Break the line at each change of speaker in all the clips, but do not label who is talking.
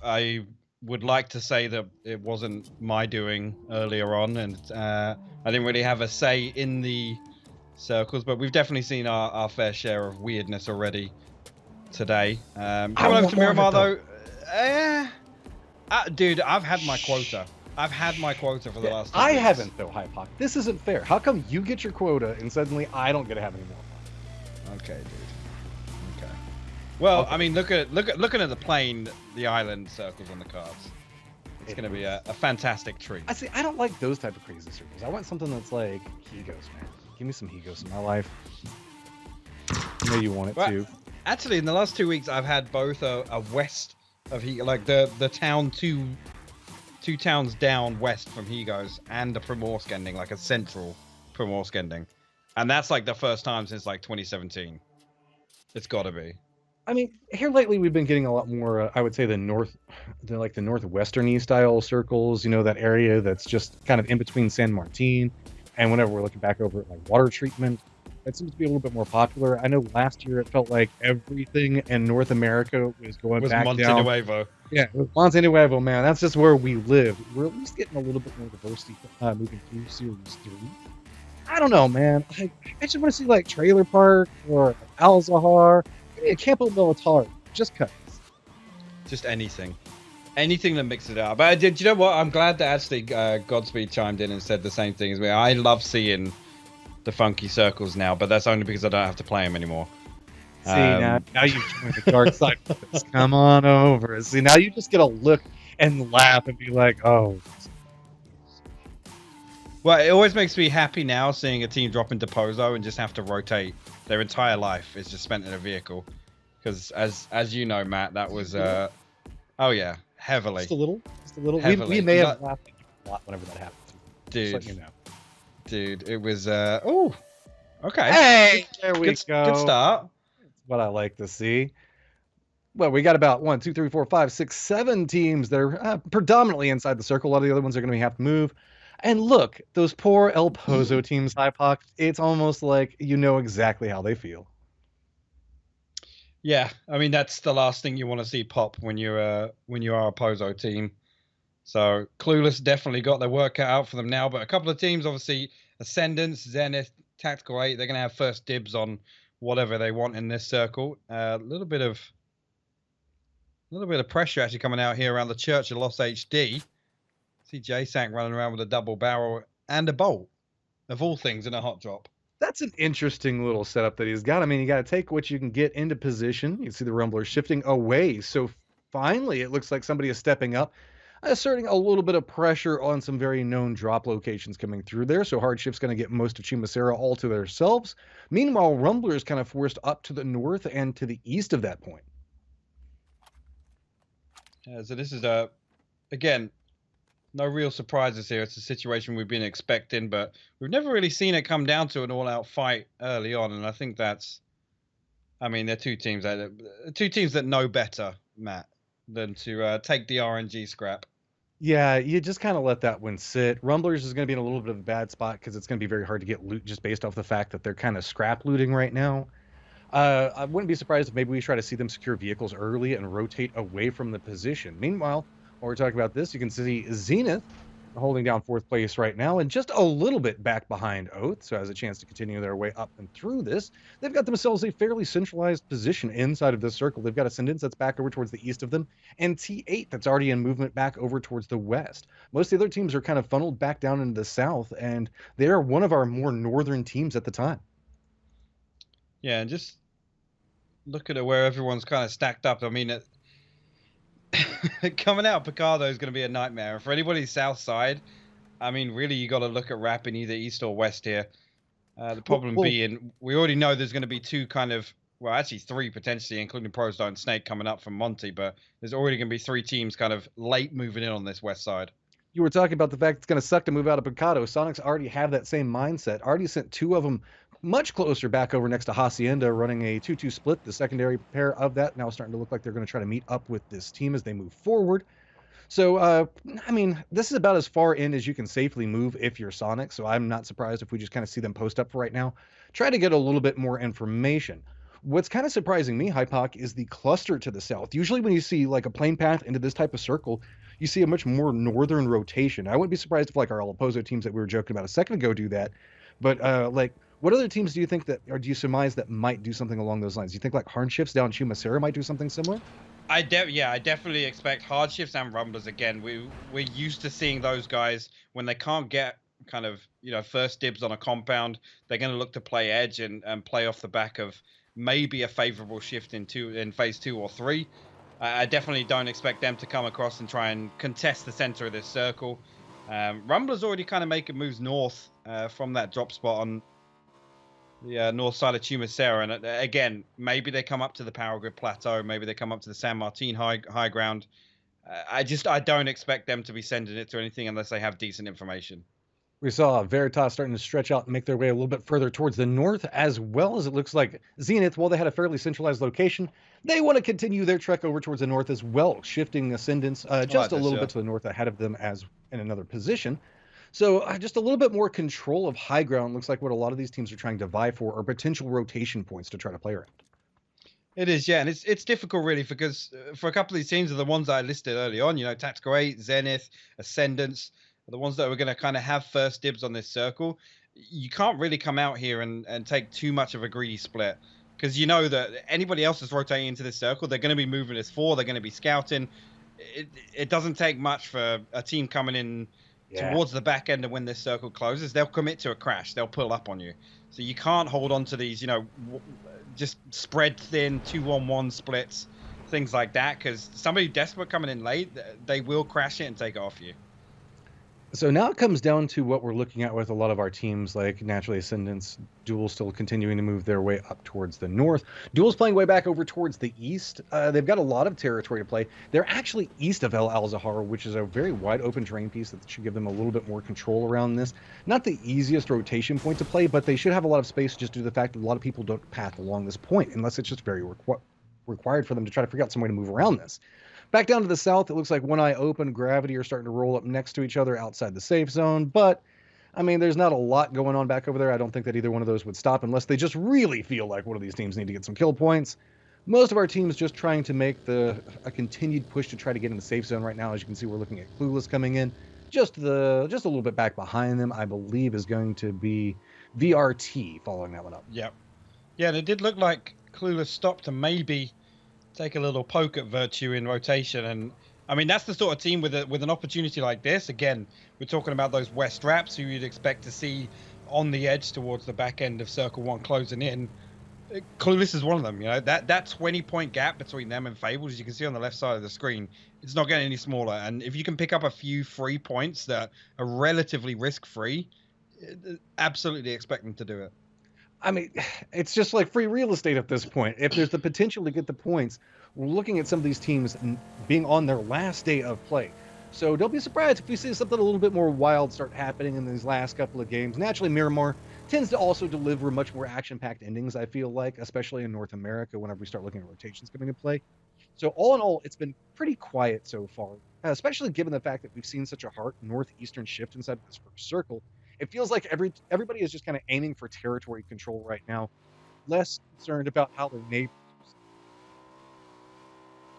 I would like to say that it wasn't my doing earlier on, and I didn't really have a say in the circles, but we've definitely seen our fair share of weirdness already today.
I
Coming over
want
to
more of it
Miramar
though.
though, dude, I've had my
Shh.
quota. I've had my quota for the
Yeah,
last 2
I
weeks.
haven't though, Hypoc. This isn't fair. How come you get your quota and suddenly I don't get to have any more
Okay, dude. Okay. Well,
fun?
I
Okay.
mean, looking at the plane, the island circles on the cards. It's going to be a fantastic treat.
I see. I don't like those type of crazy circles. I want something that's like Hegos, man. Give me some Hegos in my life. I know you want it
Well,
too.
actually, in the last 2 weeks, I've had both a west of like the town two towns down west from Hegos, and a Primorsk ending, like a central Primorsk ending, and that's like the first time since like 2017. It's got to be.
I mean, here lately we've been getting a lot more. I would say the northwesterny style circles. You know, that area that's just kind of in between San Martin, and whenever we're looking back over at like water treatment, that seems to be a little bit more popular. I know last year it felt like everything in North America was going
Was
back
Monte
down.
Nuevo.
Yeah, Monte Nuevo, man, that's just where we live. We're at least getting a little bit more diversity moving through Series 3. I don't know, man. I just want to see like Trailer Park or Al Zahar, maybe a Campo Militar, just cause.
Just anything that mixes it up. But did you know what? I'm glad that actually Godspeed chimed in and said the same thing as me. I love seeing the funky circles now, but that's only because I don't have to play them anymore.
See, now you've joined the dark side with us. Come on over. See, now you just get to look and laugh and be like, oh.
Well, it always makes me happy now seeing a team drop into Pozo and just have to rotate. Their entire life is just spent in a vehicle. Because as you know, Matt, that was oh yeah, heavily.
Just a little. We
Heavily.
may have laughed a lot whenever that happened.
Dude,
Just letting you know.
dude, it was oh, okay.
Hey, there we go.
Good start.
That's what I like to see. Well, we got about 1, 2, 3, 4, 5, 6, 7 teams that are predominantly inside the circle. A lot of the other ones are going to have to move. And look, those poor El Pozo teams, Hypoc, it's almost like you know exactly how they feel.
Yeah, I mean that's the last thing you want to see pop when you are a Pozo team. So Clueless definitely got their work cut out for them now, but a couple of teams, obviously Ascendance, Zenith, Tactical 8, they're going to have first dibs on whatever they want in this circle. A little bit of pressure actually coming out here around the Church of Lost HD. See JSank running around with a double barrel and a bolt, of all things, in a hot drop.
That's an interesting little setup that he's got. I mean, you got to take what you can get into position. You see the Rumblers shifting away. So finally, it looks like somebody is stepping up, asserting a little bit of pressure on some very known drop locations coming through there. So Hardshift's going to get most of Chimasera all to themselves. Meanwhile, Rumblers kind of forced up to the north and to the east of that point.
So this is again, no real surprises here. It's a situation we've been expecting, but we've never really seen it come down to an all-out fight early on, and I think that's, I mean, they're two teams that know better, Matt, than to take the RNG scrap.
Yeah, you just kind of let that one sit. Rumblers is going to be in a little bit of a bad spot because it's going to be very hard to get loot just based off the fact that they're kind of scrap looting right now. I wouldn't be surprised if maybe we try to see them secure vehicles early and rotate away from the position. Meanwhile, while we're talking about this, you can see Zenith holding down 4th place right now and just a little bit back behind Oath, so has a chance to continue their way up and through this. They've got themselves a fairly centralized position inside of this circle. They've got Ascendance that's back over towards the east of them, and T8 that's already in movement back over towards the west. Most of the other teams are kind of funneled back down into the south, and they are one of our more northern teams at the time.
Yeah, and just look at where everyone's kind of stacked up. I mean, coming out Picardo is going to be a nightmare. And for anybody south side, I mean, really, you got to look at wrapping either east or west here. The problem being, we already know there's going to be two kind of, well, actually 3 potentially, including Prostar and Snake coming up from Monty, but there's already going to be 3 teams kind of late moving in on this west side.
You were talking about the fact it's going to suck to move out of Picado. Sonics already have that same mindset. Already sent 2 of them much closer back over next to Hacienda, running a 2-2 split. The secondary pair of that now starting to look like they're going to try to meet up with this team as they move forward. So, I mean, this is about as far in as you can safely move if you're Sonic, so I'm not surprised if we just kind of see them post up for right now. Try to get a little bit more information. What's kind of surprising me, Hypoc, is the cluster to the south. Usually when you see like a plane path into this type of circle, you see a much more northern rotation. I wouldn't be surprised if like our opposite teams that we were joking about a second ago do that. But like what other teams do you think that, or do you surmise that might do something along those lines? Do you think like Hardships down Chumacera might do something similar?
I definitely expect hardships and rumblers again. We're used to seeing those guys when they can't get kind of first dibs on a compound. They're going to look to play edge and play off the back of maybe a favorable shift in phase 2 or 3. I definitely don't expect them to come across and try and contest the center of this circle. Rumblers already kind of making moves north from that drop spot on the north side of Chumacera, and again, maybe they come up to the Power Grid Plateau, maybe they come up to the San Martin high ground. I don't expect them to be sending it to anything unless they have decent information.
We saw Veritas starting to stretch out and make their way a little bit further towards the north, as well as it looks like Zenith, while they had a fairly centralized location, they want to continue their trek over towards the north as well, shifting ascendants
I
just
like
a
this,
little
yeah.
bit to the north ahead of them as in another position. So just a little bit more control of high ground looks like what a lot of these teams are trying to vie for are potential rotation points to try to play around.
It is, yeah, and it's difficult really because for a couple of these teams are the ones I listed early on. Tactical 8, Zenith, Ascendants, are the ones that are going to kind of have first dibs on this circle. You can't really come out here and take too much of a greedy split because you know that anybody else is rotating into this circle, they're going to be moving as 4, they're going to be scouting. It doesn't take much for a team coming in
Yeah.
towards the back end, and when this circle closes, they'll commit to a crash. They'll pull up on you. So you can't hold on to these, just spread thin 2-on-1 splits, things like that. Because somebody desperate coming in late, they will crash it and take it off you.
So now it comes down to what we're looking at with a lot of our teams, like naturally Ascendants, Duel still continuing to move their way up towards the north. Duel's playing way back over towards the east. They've got a lot of territory to play. They're actually east of El Al-Zahar, which is a very wide open terrain piece that should give them a little bit more control around this. Not the easiest rotation point to play, but they should have a lot of space just due to the fact that a lot of people don't path along this point unless it's just very required for them to try to figure out some way to move around this. Back down to the south, it looks like One Eye Open, Gravity are starting to roll up next to each other outside the safe zone. But, I mean, there's not a lot going on back over there. I don't think that either one of those would stop unless they just really feel like one of these teams need to get some kill points. Most of our teams just trying to make a continued push to try to get in the safe zone right now. As you can see, we're looking at Clueless coming in. Just a little bit back behind them, I believe, is going to be VRT following that one up.
Yep. Yeah, and it did look like Clueless stopped to maybe take a little poke at Virtue in rotation, and I mean that's the sort of team with an opportunity like this. Again, we're talking about those West Raps who you'd expect to see on the edge towards the back end of Circle 1 closing in. Clueless is one of them. That 20-point gap between them and Fables, as you can see on the left side of the screen, it's not getting any smaller. And if you can pick up a few free points that are relatively risk-free, absolutely expect them to do it.
I mean, it's just like free real estate at this point. If there's the potential to get the points, we're looking at some of these teams being on their last day of play. So don't be surprised if we see something a little bit more wild start happening in these last couple of games. Naturally, Miramar tends to also deliver much more action-packed endings, I feel like, especially in North America whenever we start looking at rotations coming into play. So all in all, it's been pretty quiet so far, especially given the fact that we've seen such a hard northeastern shift inside this first circle. It feels like everybody is just kind of aiming for territory control right now, less concerned about how their neighbors.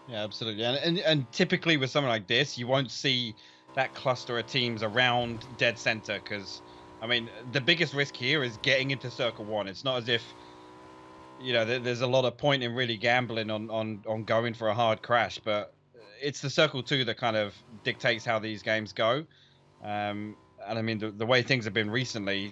Yeah, absolutely. And typically with something like this, you won't see that cluster of teams around dead center because, I mean, the biggest risk here is getting into Circle 1. It's not as if, there's a lot of point in really gambling on going for a hard crash, but it's the Circle 2 that kind of dictates how these games go. And I mean, the way things have been recently,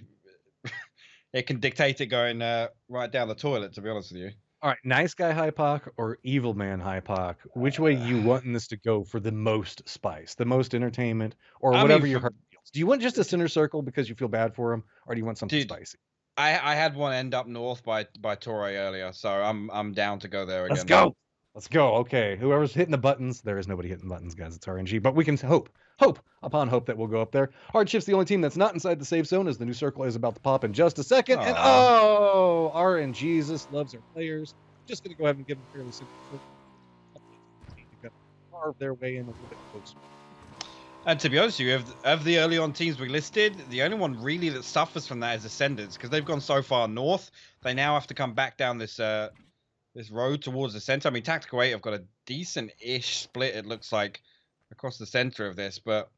it can dictate it going right down the toilet, to be honest with you.
All right, nice guy Hypoc or evil man Hypoc? Which way you wanting this to go for the most spice, the most entertainment, or whatever your heart feels? Do you want just a center circle because you feel bad for him, or do you want something spicy?
I had one end up north by Torre earlier, so I'm down to go there again.
Let's go. Let's go. Okay, whoever's hitting the buttons, there is nobody hitting buttons, guys. It's RNG, but we can hope upon hope that we'll go up there. Hardships, the only team that's not inside the safe zone, as the new circle is about to pop in just a second. And RNGesus loves our players. Just gonna go ahead and give them fairly simple. Carve their way in a little bit closer.
And to be honest with you, of the early on teams we listed, the only one really that suffers from that is Ascendants because they've gone so far north. They now have to come back down this this road towards the center. I mean, Tactical 8 have got a decent-ish split, it looks like, across the center of this, but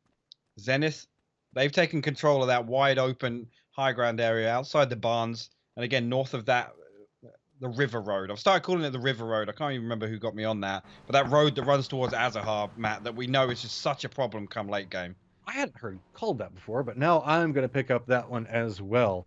Zenith, they've taken control of that wide open high ground area outside the barns, and again, north of that, the river road. I've started calling it the river road. I can't even remember who got me on that, but that road that runs towards Azahar, Matt, that we know is just such a problem come late game.
I hadn't heard called that before, but now I'm going to pick up that one as well.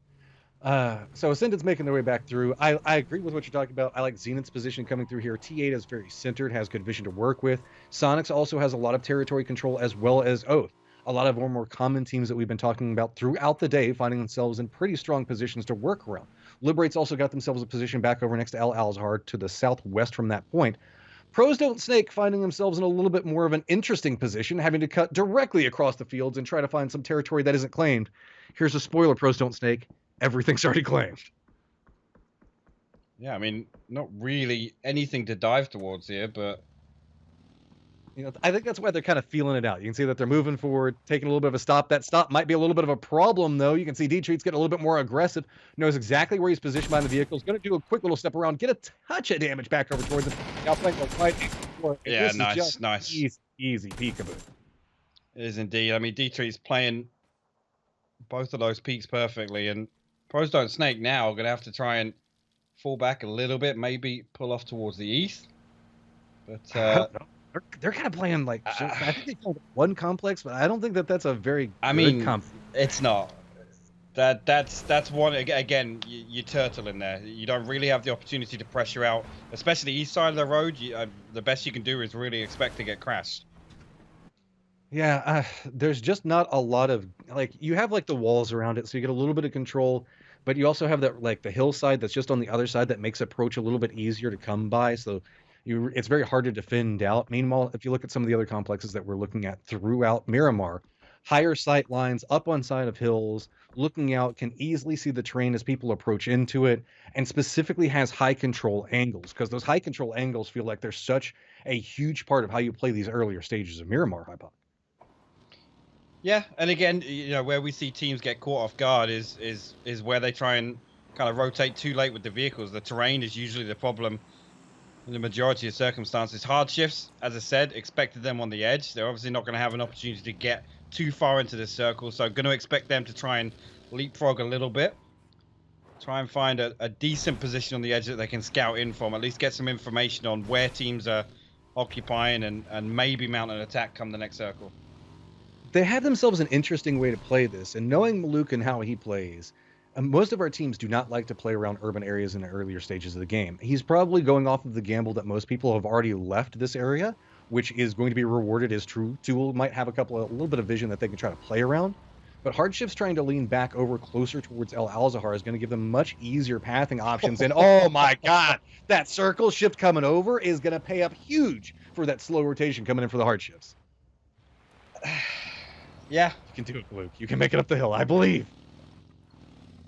So Ascendant's making their way back through. I agree with what you're talking about. I like Zenith's position coming through here. T8 is very centered, has good vision to work with. Sonics also has a lot of territory control, as well as Oath. A lot of our more common teams that we've been talking about throughout the day finding themselves in pretty strong positions to work around. Liberate's also got themselves a position back over next to Al Alzhar to the southwest from that point. Pros Don't Snake finding themselves in a little bit more of an interesting position, having to cut directly across the fields and try to find some territory that isn't claimed. Here's a spoiler, Pros Don't Snake. Everything's already claimed.
Yeah, I mean, not really anything to dive towards here, but
I think that's why they're kind of feeling it out. You can see that they're moving forward, taking a little bit of a stop. That stop might be a little bit of a problem, though. You can see Deetreat's getting a little bit more aggressive, knows exactly where he's positioned behind the vehicle. He's going to do a quick little step around, get a touch of damage back over towards him. Now playing the right.
Yeah, nice.
Easy peekaboo.
It is indeed. I mean, Deetreat's playing both of those peaks perfectly, and Pros Don't Snake now are going to have to try and fall back a little bit, maybe pull off towards the east. But
they're kind of playing like I think they called it one complex, but I don't think that that's a very
it's not. That's one again. You turtle in there. You don't really have the opportunity to pressure out, especially the east side of the road. The best you can do is really expect to get crashed.
Yeah, there's just not a lot of you have the walls around it, so you get a little bit of control, but you also have that the hillside that's just on the other side that makes approach a little bit easier to come by. So it's very hard to defend out. Meanwhile, if you look at some of the other complexes that we're looking at throughout Miramar, higher sight lines up on side of hills, looking out, can easily see the terrain as people approach into it, and specifically has high control angles, because those high control angles feel like they're such a huge part of how you play these earlier stages of Miramar, Hypok.
Yeah, and again, where we see teams get caught off guard is where they try and kind of rotate too late with the vehicles. The terrain is usually the problem in the majority of circumstances. Hard shifts, as I said, expected them on the edge. They're obviously not going to have an opportunity to get too far into this circle, so going to expect them to try and leapfrog a little bit. Try and find a decent position on the edge that they can scout in from, at least get some information on where teams are occupying and maybe mount an attack come the next circle.
They have themselves an interesting way to play this, and knowing Maluk and how he plays, most of our teams do not like to play around urban areas in the earlier stages of the game. He's probably going off of the gamble that most people have already left this area, which is going to be rewarded as true. Tool might have a little bit of vision that they can try to play around, but Hardshift's trying to lean back over closer towards El Alzahar is going to give them much easier pathing options. And oh my God, that circle shift coming over is going to pay up huge for that slow rotation coming in for the Hardshifts.
Yeah,
you can do it, Luke. You can make it up the hill, I believe.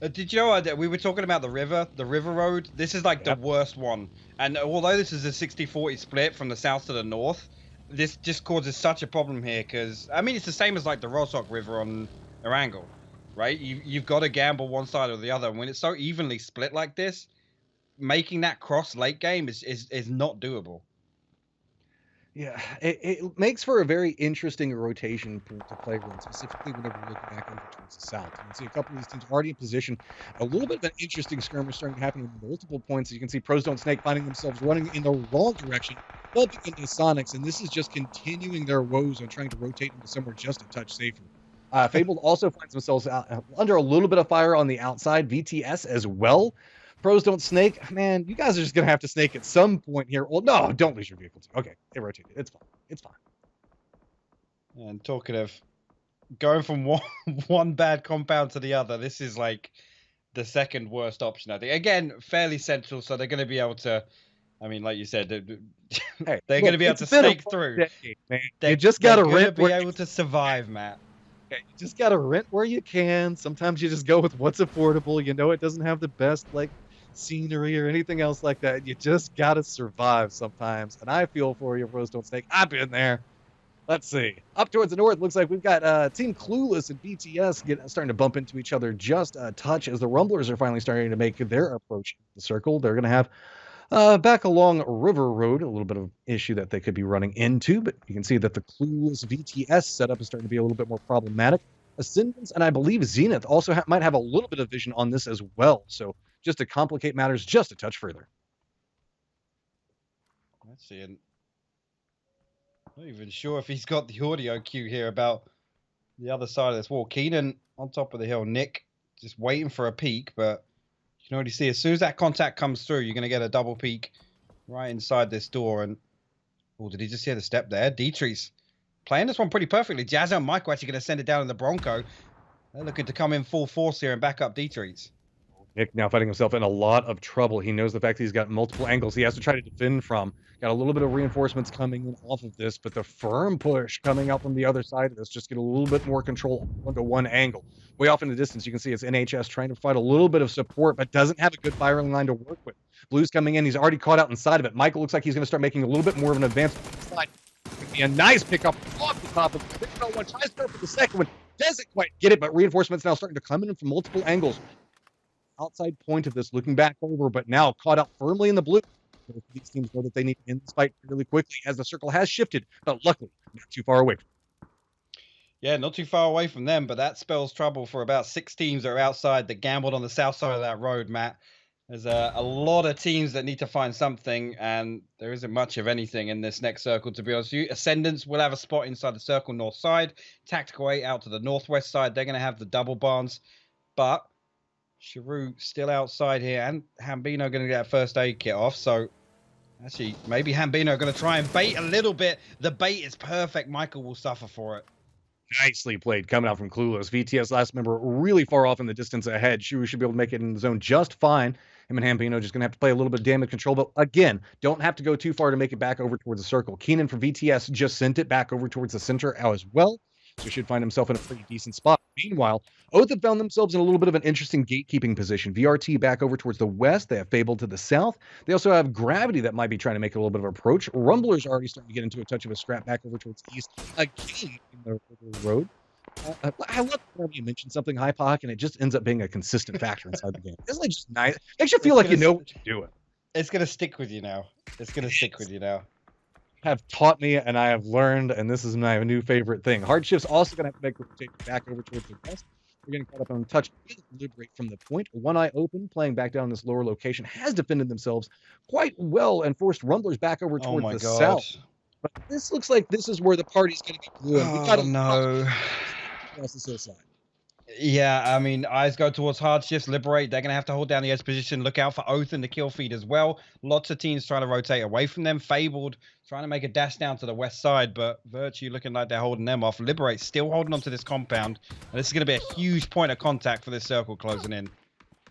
Did you know we were talking about the river road? This is the worst one. And although this is a 60-40 split from the south to the north, this just causes such a problem here because, I mean, it's the same as the Rosok River on Erangel, right? You've got to gamble one side or the other. And when it's so evenly split like this, making that cross late game is not doable.
Yeah, it makes for a very interesting rotation to play around, specifically whenever we're looking back over towards the south. You can see a couple of these teams already in position. A little bit of an interesting skirmish starting to happen in multiple points. You can see Pros Don't Snake finding themselves running in the wrong direction, bumping into Sonics, and this is just continuing their woes on trying to rotate into somewhere just a touch safer. Fabled also finds themselves under a little bit of fire on the outside, VTS as well. Pros Don't Snake, man, you guys are just going to have to snake at some point here. Well, no, don't lose your vehicle. Okay, they rotated. It's fine. It's fine.
And talking of going from one bad compound to the other, this is the second worst option, I think. Again, fairly central, so they're going to be able to, I mean, like you said, they're going to be able to snake through.
Decade, you just got to rent.
Be able to survive, Matt.
You just got to rent where you can. Sometimes you just go with what's affordable. It doesn't have the best, scenery or anything else like that. You just gotta survive sometimes, and I feel for you, Pros Don't Snake. I've been there. Let's see. Up towards the north, looks like we've got Team Clueless and BTS starting to bump into each other just a touch as the Rumblers are finally starting to make their approach to the circle. They're going to have Back along River Road, a little bit of issue that they could be running into, but you can see that the clueless VTS setup is starting to be a little bit more problematic. Ascendance and I believe Zenith also might have a little bit of vision on this as well. So just to complicate matters just a touch further.
Let's see. And not even sure if he's got the audio cue here about the other side of this wall. Keenan on top of the hill. Nick just waiting for a peek, but you can already see as soon as that contact comes through, you're going to get a double peek right inside this door. And oh, did he just hear the step there? Dietrich's playing this one pretty perfectly. Jazzo and Mike are actually going to send it down in the Bronco. They're looking to come in full force here and back up Dietrich's.
Nick now finding himself in a lot of trouble. He knows the fact that he's got multiple angles he has to try to defend from. Got a little bit of reinforcements coming in off of this, but the firm push coming out from the other side of this just get a little bit more control onto one angle. Way off in the distance, you can see it's NHS trying to provide a little bit of support, but doesn't have a good firing line to work with. Blue's coming in. He's already caught out inside of it. Michael looks like he's going to start making a little bit more of an advance side. A nice pickup off the top of it. One tries to go for the second one. Doesn't quite get it, but reinforcements now starting to come in from multiple angles. Outside point of this, looking back over, but now caught up firmly in the blue. These teams know that they need to end this fight really quickly as the circle has shifted, but luckily not too far away.
Yeah, not too far away from them, but that spells trouble for about 6 teams that are outside that gambled on the south side of that road, Matt. There's a lot of teams that need to find something, and there isn't much of anything in this next circle, to be honest with you. Ascendants will have a spot inside the circle north side. Tactical 8 out to the northwest side. They're going to have the double barns, but Sharu still outside here, and Hambino going to get that first aid kit off. So actually, maybe Hambino going to try and bait a little bit. The bait is perfect. Michael will suffer for it.
Nicely played coming out from Clueless. VTS last member really far off in the distance ahead. Sharu should be able to make it in the zone just fine. Him and Hambino just going to have to play a little bit of damage control, but again, don't have to go too far to make it back over towards the circle. Keenan from VTS just sent it back over towards the center as well. So he should find himself in a pretty decent spot. Meanwhile, Oath have found themselves in a little bit of an interesting gatekeeping position. VRT back over towards the west. They have Fable to the south. They also have Gravity that might be trying to make a little bit of approach. Rumblers are already starting to get into a touch of a scrap back over towards the east. Again, in the road. I love when you mention something, Hypoc, and it just ends up being a consistent factor inside the game. Isn't it just nice? It makes you feel like you know what you're doing.
It's going to stick with you now. It's going to stick with you now.
Have taught me and I have learned, and this is my new favorite thing. Hardshift's also going to have to make a rotation back over towards the west. We're getting caught up on touch. Liberate from the point. One Eye Open, playing back down this lower location, has defended themselves quite well and forced Rumblers back over towards the south. But this looks like this is where the party's going to get brewing. We got
no.
Across this hillside.
Yeah, I mean, eyes go towards Hardshifts, Liberate. They're going to have to hold down the edge position. Look out for Oath in the kill feed as well. Lots of teams trying to rotate away from them. Fabled trying to make a dash down to the west side, but Virtue looking like they're holding them off. Liberate still holding on to this compound. And this is going to be a huge point of contact for this circle closing in.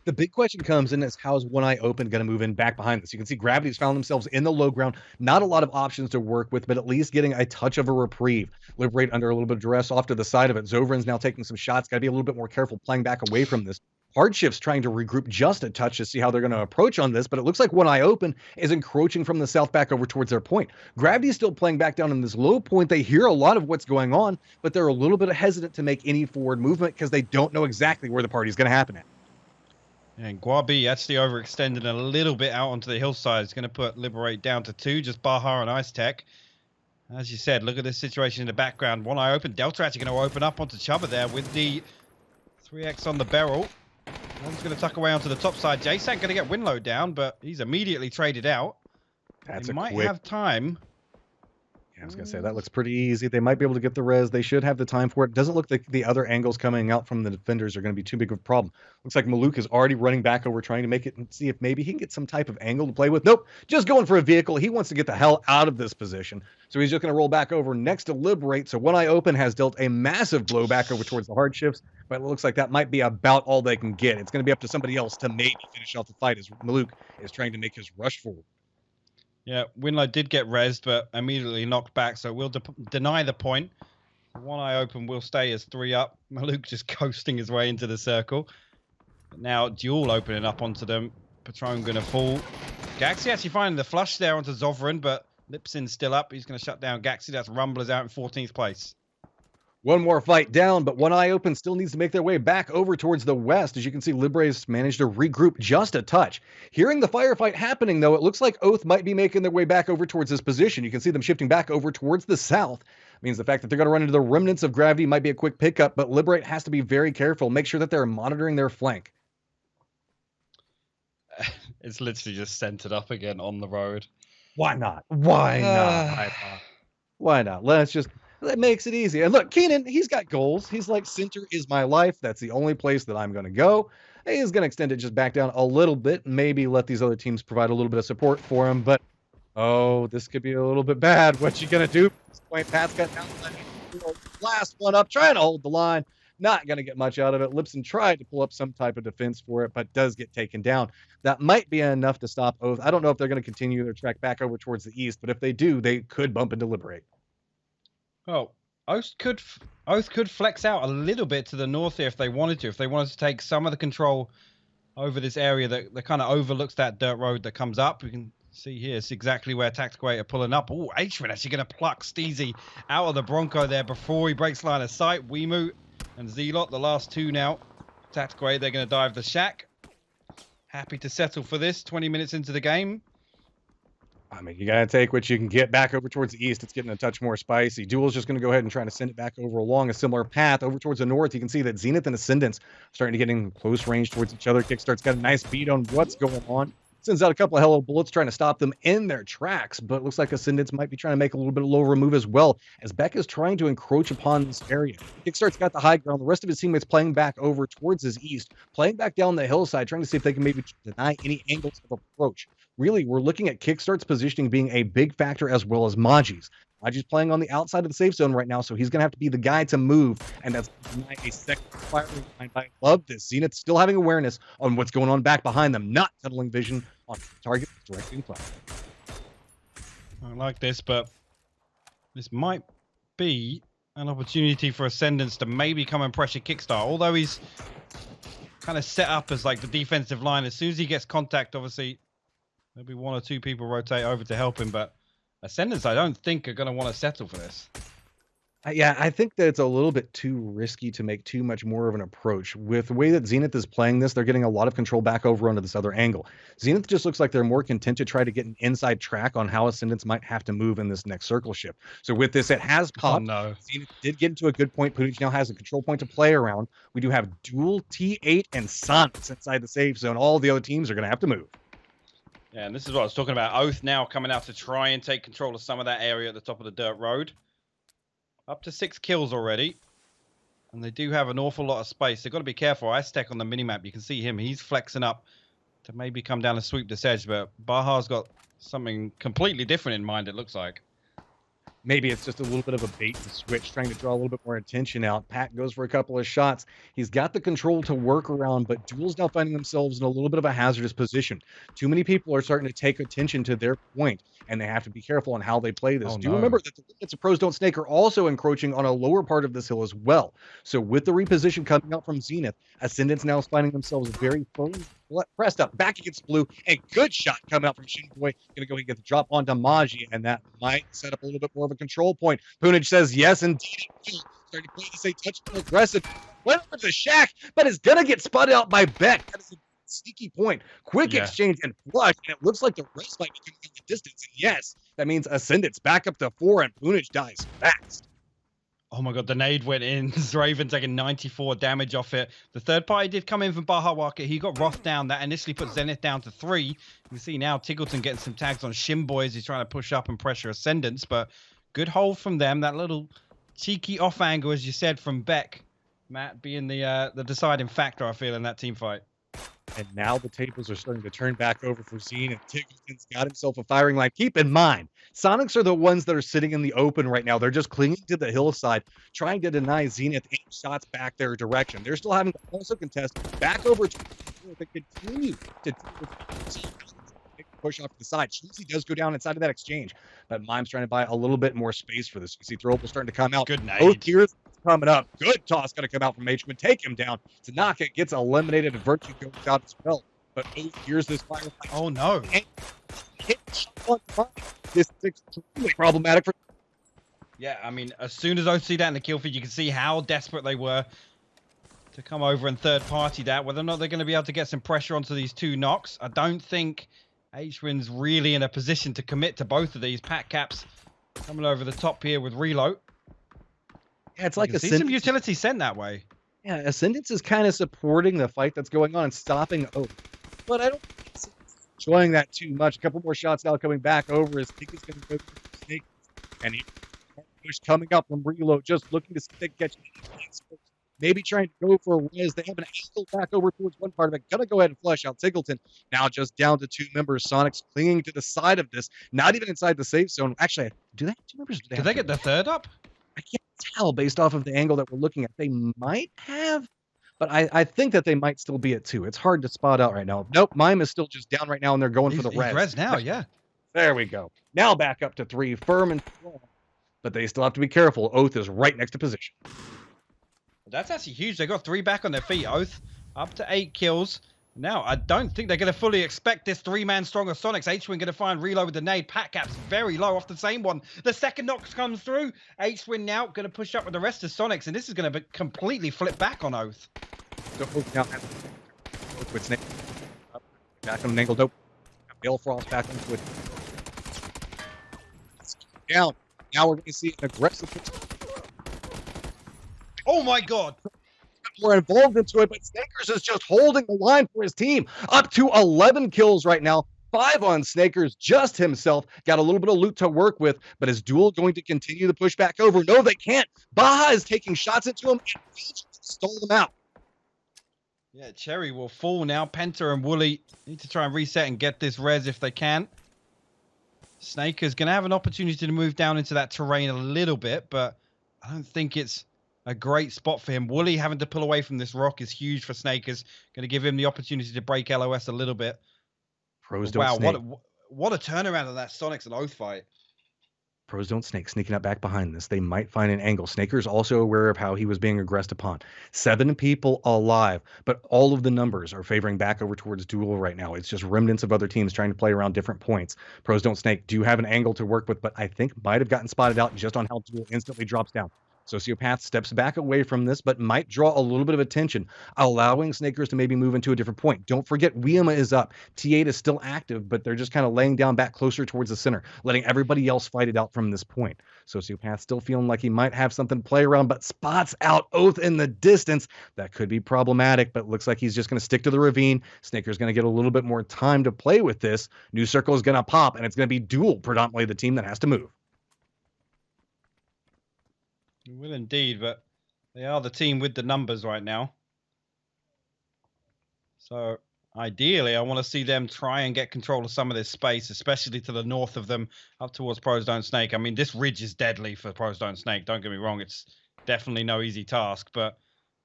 The big question comes in is how's One Eye Open going to move in back behind this? You can see Gravity's found themselves in the low ground. Not a lot of options to work with, but at least getting a touch of a reprieve. Liberate under a little bit of duress off to the side of it. Zovrin's now taking some shots. Got to be a little bit more careful playing back away from this. Hardshift's trying to regroup just a touch to see how they're going to approach on this, but it looks like One Eye Open is encroaching from the south back over towards their point. Gravity's still playing back down in this low point. They hear a lot of what's going on, but they're a little bit hesitant to make any forward movement because they don't know exactly where the party's going to happen at.
And Guabi actually overextended a little bit out onto the hillside. It's going to put Liberate down to 2, just Baha and Ice Tech. As you said, look at this situation in the background. One Eye Open. Delta actually going to open up onto Chubba there with the 3x on the barrel. One's going to tuck away onto the top side. Jason going to get Winlow down, but he's immediately traded out.
That's
they might have time.
I was going to say, that looks pretty easy. They might be able to get the res. They should have the time for it. Doesn't look like the other angles coming out from the defenders are going to be too big of a problem. Looks like Maluk is already running back over trying to make it and see if maybe he can get some type of angle to play with. Nope, just going for a vehicle. He wants to get the hell out of this position. So he's just going to roll back over next to Liberate. So One Eye Open has dealt a massive blow back over towards the Hardshifts, but it looks like that might be about all they can get. It's going to be up to somebody else to maybe finish off the fight as Maluk is trying to make his rush forward.
Yeah, Winlow did get rezzed, but immediately knocked back, so we'll deny the point. One Eye Open will stay as 3 up. Maluk just coasting his way into the circle. But now Duel opening up onto them. Patron going to fall. Gaxi actually finding the flush there onto Zovrin, but Lipsin's still up. He's going to shut down Gaxi. That's Rumblers out in 14th place.
One more fight down, but One Eye Open still needs to make their way back over towards the west. As you can see, Libre's managed to regroup just a touch. Hearing the firefight happening, though, it looks like Oath might be making their way back over towards this position. You can see them shifting back over towards the south. Means the fact that they're going to run into the remnants of gravity might be a quick pickup, but Liberate has to be very careful. Make sure that they're monitoring their flank.
It's literally just centered up again on the road.
Why not? Why not? Why not? That makes it easy. And look, Keenan, he's got goals. He's like, center is my life. That's the only place that I'm going to go. He's going to extend it just back down a little bit, maybe let these other teams provide a little bit of support for him. But, oh, this could be a little bit bad. What you going to do? At this point, Pat's got down last one up, trying to hold the line. Not going to get much out of it. Lipson tried to pull up some type of defense for it, but does get taken down. That might be enough to stop Oath. I don't know if they're going to continue their trek back over towards the east, but if they do, they could bump into Liberate.
Oh, Oath could flex out a little bit to the north here if they wanted to. If they wanted to take some of the control over this area that kind of overlooks that dirt road that comes up. We can see here, it's exactly where Tactical 8 are pulling up. Oh, H-Man actually going to pluck Steezy out of the Bronco there before he breaks line of sight. Wimu and Zelot, the last two now. Tactical 8, they're going to dive the shack. Happy to settle for this 20 minutes into the game.
I mean, you got to take what you can get back over towards the east. It's getting a touch more spicy. Duel's just going to go ahead and try to send it back over along a similar path over towards the north. You can see that Zenith and Ascendance starting to get in close range towards each other. Kickstart's got a nice beat on what's going on. Sends out a couple of hello bullets trying to stop them in their tracks, but it looks like Ascendance might be trying to make a little bit of low remove as well, as Beck is trying to encroach upon this area. Kickstart's got the high ground. The rest of his teammates playing back over towards his east, playing back down the hillside, trying to see if they can maybe deny any angles of approach. Really, we're looking at Kickstart's positioning being a big factor as well as Maji's. Maji's playing on the outside of the safe zone right now, so he's going to have to be the guy to move, and that's a second firing line. I love this. Zenith still having awareness on what's going on back behind them, not tunneling vision on the target directly in front.
I like this, but this might be an opportunity for Ascendance to maybe come and pressure Kickstart, although he's kind of set up as like the defensive line. As soon as he gets contact, obviously, there'll be one or two people rotate over to help him, but Ascendance, I don't think, are going to want to settle for this.
Yeah, I think that it's a little bit too risky to make too much more of an approach. With the way that Zenith is playing this, they're getting a lot of control back over onto this other angle. Zenith just looks like they're more content to try to get an inside track on how Ascendance might have to move in this next circle shift. So with this, it has popped.
Oh, no.
Zenith did get into a good point. Punich now has a control point to play around. We do have dual T8 and Sonics inside the safe zone. All the other teams are going to have to move.
Yeah, and this is what I was talking about. Oath now coming out to try and take control of some of that area at the top of the dirt road. Up to 6 kills already. And they do have an awful lot of space. They've got to be careful. Aztec on the minimap, you can see him. He's flexing up to maybe come down and sweep this edge. But Baja's got something completely different in mind, it looks like.
Maybe it's just a little bit of a bait and switch, trying to draw a little bit more attention out. Pat goes for a couple of shots. He's got the control to work around, but Duel's now finding themselves in a little bit of a hazardous position. Too many people are starting to take attention to their point, and they have to be careful on how they play this. Do remember that the limits of Pros Don't Snake are also encroaching on a lower part of this hill as well. So with the reposition coming out from Zenith, Ascendance now is finding themselves very firmly pressed up, back against Blue, and good shot coming out from Shinboy. Going to go and get the drop onto Maji, and that might set up a little bit more of a control point. Punich says yes, indeed. Starting to play this a touch more aggressive. Went over the shack, but is going to get spotted out by Beck. That is a sneaky point. Quick exchange and flush, and it looks like the rest might be coming from the distance. And yes, that means Ascendance back up to 4, and Punich dies fast.
Oh my god, the nade went in. Zraven taking 94 damage off it. The third party did come in from Baja Waka. He got Roth down. That initially put Zenith down to 3. You can see now Tiggleton getting some tags on Shimboy as he's trying to push up and pressure Ascendance. But good hold from them. That little cheeky off angle, as you said, from Beck. Matt being the deciding factor, I feel, in that team fight.
And now the tables are starting to turn back over for Zine, and Tiggleton's got himself a firing line. Keep in mind, Sonics are the ones that are sitting in the open right now. They're just clinging to the hillside, trying to deny Zenith 8 shots back their direction. They're still having to also contest back over to they continue to push off to the side. Cheesy does go down inside of that exchange, but Mime's trying to buy a little bit more space for this. You see Throwable starting to come out.
Good night.
Both tiers coming up. Good toss going to come out from H-Man. Take him down. Tanaka gets eliminated, and Virtue goes out as well. But here's this fire.
Oh, no.
This is extremely problematic for.
Yeah, I mean, as soon as Oath see that in the kill feed, you can see how desperate they were to come over and third party that. Whether or not they're going to be able to get some pressure onto these 2 knocks, I don't think H-Win's really in a position to commit to both of these. Pat Caps coming over the top here with reload.
Yeah, it's like
see some utility sent that way.
Yeah, Ascendance is kind of supporting the fight that's going on and stopping Oath. But I don't think enjoying that too much. A couple more shots now coming back over as Pink is going to go for Snake. And he push coming up from reload, just looking to see if they can catch maybe trying to go for a res. They have an angle back over towards one part of it. Gonna go ahead and flush out Singleton. Now just down to 2 members. Sonic's clinging to the side of this, not even inside the safe zone. Actually, do they have 2 members?
Did they get the third up?
I can't tell based off of the angle that we're looking at. They might have, but I think that they might still be at 2. It's hard to spot out right now. Nope, Mime is still just down right now, and they're going for the res.
Res now, yeah.
There we go. Now back up to 3, firm and strong. But they still have to be careful. Oath is right next to position.
That's actually huge. They got 3 back on their feet. Oath up to 8 kills. Now, I don't think they're going to fully expect this 3-man stronger Sonics. H-Win going to find reload with the nade. Pat Cap's very low off the same one. The second knock comes through. H-Win now going to push up with the rest of Sonics, and this is going to be completely flip back on Oath.
So Oath now has with Snake. Back on an angle dope. Balefrost back into it. Down. Now we're going to see an aggressive.
Oh my God.
We're involved into it, but Snakers is just holding the line for his team. Up to 11 kills right now. 5 on Snakers, just himself. Got a little bit of loot to work with, but is Duel going to continue the push back over? No, they can't. Baja is taking shots into him and stole them out.
Yeah, Cherry will fall now. Penta and Wooly need to try and reset and get this res if they can. Snaker's going to have an opportunity to move down into that terrain a little bit, but I don't think it's a great spot for him. Wooly having to pull away from this rock is huge for Snakers. Going to give him the opportunity to break LOS a little bit.
Pros don't snake.
What a turnaround of that Sonics and Oath fight.
Pros don't snake. Sneaking up back behind this. They might find an angle. Snaker's also aware of how he was being aggressed upon. 7 people alive, but all of the numbers are favoring back over towards Duel right now. It's just remnants of other teams trying to play around different points. Pros don't snake do have an angle to work with, but I think might have gotten spotted out just on how Duel instantly drops down. Sociopath steps back away from this, but might draw a little bit of attention, allowing Snakers to maybe move into a different point. Don't forget, Weema is up. T8 is still active, but they're just kind of laying down back closer towards the center, letting everybody else fight it out from this point. Sociopath still feeling like he might have something to play around, but spots out Oath in the distance. That could be problematic, but looks like he's just going to stick to the ravine. Snaker's going to get a little bit more time to play with this. New circle is going to pop, and it's going to be Duel, predominantly the team that has to move.
It will indeed, but they are the team with the numbers right now. So ideally, I want to see them try and get control of some of this space, especially to the north of them, up towards Pros Don't Snake. I mean, this ridge is deadly for Pros Don't Snake. Don't get me wrong. It's definitely no easy task, but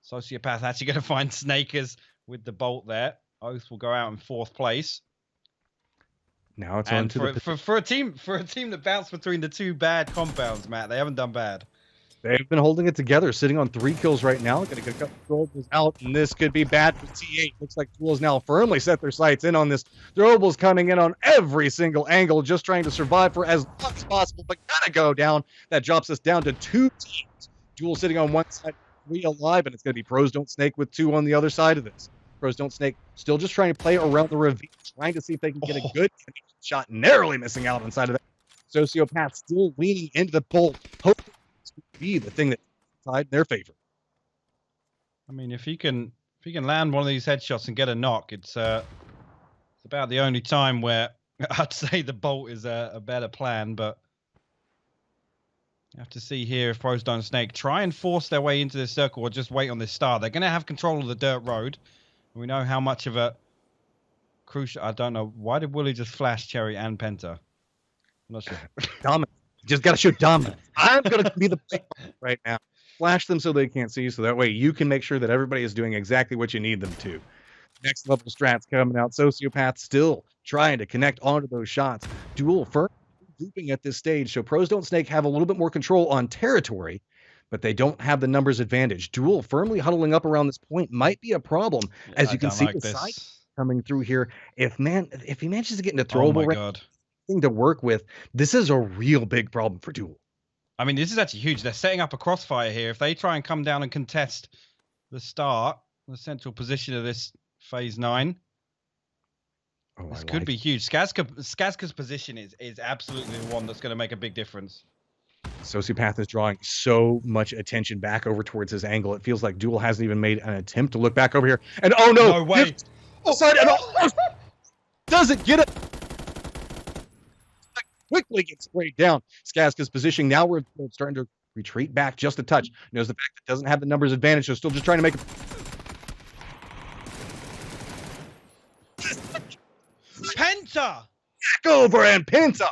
Sociopath actually going to find Snakers with the bolt there. Oath will go out in 4th place.
Now it's on to
for a team that bounced between the 2 bad compounds, Matt. They haven't done bad.
They've been holding it together, sitting on 3 kills right now. Going to get a couple throwables out, and this could be bad for T8. Looks like Duel's now firmly set their sights in on this. Throwables coming in on every single angle, just trying to survive for as long as possible, but gotta go down. That drops us down to 2 teams. Duel sitting on one side, 3 alive, and it's going to be Pros Don't Snake with 2 on the other side of this. Pros Don't Snake still just trying to play around the ravine, trying to see if they can get a good shot, narrowly missing out inside of that. Sociopath still leaning into the bolt, hoping be the thing that side in their favor.
I mean, if he can land one of these headshots and get a knock, it's about the only time where I'd say the bolt is a better plan. But you have to see here if Pros Don't Snake try and force their way into this circle or just wait on this star. They're going to have control of the dirt road. We know how much of a crucial. I don't know why did Wooly just flash Cherry and Penta. I'm not sure.
Dominant. Just got to show dominant. I'm going to be the right now. Flash them so they can't see you, so that way you can make sure that everybody is doing exactly what you need them to. Next level strats coming out. Sociopath still trying to connect onto those shots. Duel firm grouping at this stage, so Pros Don't Snake have a little bit more control on territory, but they don't have the numbers advantage. Duel firmly huddling up around this point might be a problem, as you can see the side coming through here. If he manages to get into throwable
God.
To work with, this is a real big problem for Duel.
I mean, this is actually huge. They're setting up a crossfire here. If they try and come down and contest the central position of this phase 9, this could be huge. Skazka's position is absolutely the one that's going to make a big difference.
Sociopath is drawing so much attention back over towards his angle. It feels like Duel hasn't even made an attempt to look back over here. And oh no!
No way!
Doesn't get it. Quickly gets sprayed down. Skazka's positioning. Now we're starting to retreat back just a touch. Knows the fact that doesn't have the numbers advantage, so still just trying to make it.
Penta!
Back over and Penta.